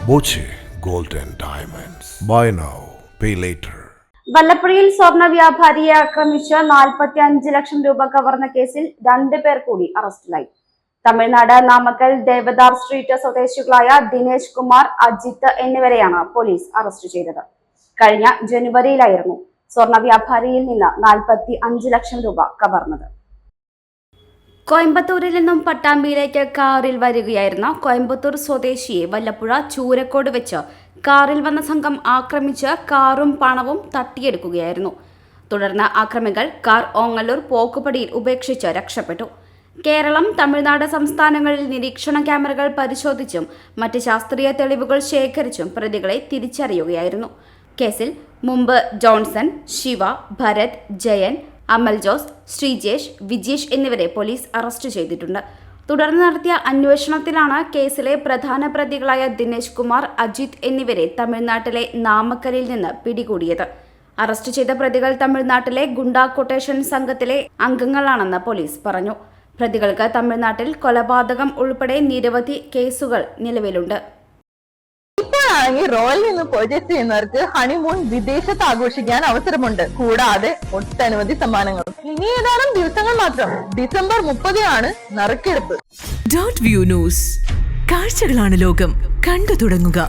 Boche Gold and Diamonds. Buy now, pay later. വല്ലപ്പുഴയിൽ സ്വർണ്ണ വ്യാപാരിയെ ആക്രമിച്ച് 45 ലക്ഷം രൂപ കവർന്ന കേസിൽ 2 പേർ കൂടി അറസ്റ്റിലായി. തമിഴ്നാട് നാമക്കൽ ദേവദാർ സ്ട്രീറ്റ് സ്വദേശികളായ ദിനേശ് കുമാർ, അജിത്ത് എന്നിവരെയാണ് പോലീസ് അറസ്റ്റ് ചെയ്തത്. കഴിഞ്ഞ ജനുവരിയിലായിരുന്നു സ്വർണ്ണ വ്യാപാരിയിൽ നിന്ന് 45 ലക്ഷം രൂപ കവർന്നത്. കോയമ്പത്തൂരിൽ നിന്നും പട്ടാമ്പിയിലേക്ക് കാറിൽ വരികയായിരുന്ന കോയമ്പത്തൂർ സ്വദേശിയെ വല്ലപ്പുഴ ചൂരക്കോട് വെച്ച് കാറിൽ വന്ന സംഘം ആക്രമിച്ച് കാറും പണവും തട്ടിയെടുക്കുകയായിരുന്നു. തുടർന്ന് ആക്രമികൾ കാർ ഓങ്ങല്ലൂർ പോക്കുപടിയിൽ ഉപേക്ഷിച്ച് രക്ഷപ്പെട്ടു. കേരളം, തമിഴ്നാട് സംസ്ഥാനങ്ങളിൽ നിരീക്ഷണ ക്യാമറകൾ പരിശോധിച്ചും മറ്റ് ശാസ്ത്രീയ തെളിവുകൾ ശേഖരിച്ചും പ്രതികളെ തിരിച്ചറിയുകയായിരുന്നു. കേസിൽ മുമ്പ് ജോൺസൺ, ശിവ, ഭരത്, ജയൻ, അമൽ ജോസ്, ശ്രീജേഷ്, വിജേഷ് എന്നിവരെ പോലീസ് അറസ്റ്റ് ചെയ്തിട്ടുണ്ട്. തുടർന്ന് നടത്തിയ അന്വേഷണത്തിലാണ് കേസിലെ പ്രധാന പ്രതികളായ ദിനേശ് കുമാർ, അജിത് എന്നിവരെ തമിഴ്നാട്ടിലെ നാമക്കലിൽ നിന്ന് പിടികൂടിയത്. അറസ്റ്റ് ചെയ്ത പ്രതികൾ തമിഴ്നാട്ടിലെ ഗുണ്ടാ കൊട്ടേഷൻ സംഘത്തിലെ അംഗങ്ങളാണെന്ന് പോലീസ് പറഞ്ഞു. പ്രതികൾക്ക് തമിഴ്നാട്ടിൽ കൊലപാതകം ഉൾപ്പെടെ നിരവധി കേസുകൾ നിലവിലുണ്ട്. ഇപ്പോഴാണെങ്കിൽ റോയൽ നിന്ന് പർച്ചേസ് ചെയ്യുന്നവർക്ക് ഹണിമൂൺ വിദേശത്ത് ആഘോഷിക്കാൻ അവസരമുണ്ട്. കൂടാതെ ഒട്ടനവധി സമ്മാനങ്ങളും. ഇനി ഏതാനും ദിവസങ്ങൾ മാത്രം. ഡിസംബർ 30 ആണ് നറുക്കെടുപ്പ്. Dot view news. കാഴ്ചകളാണ് ലോകം. കണ്ടു തുടങ്ങുക.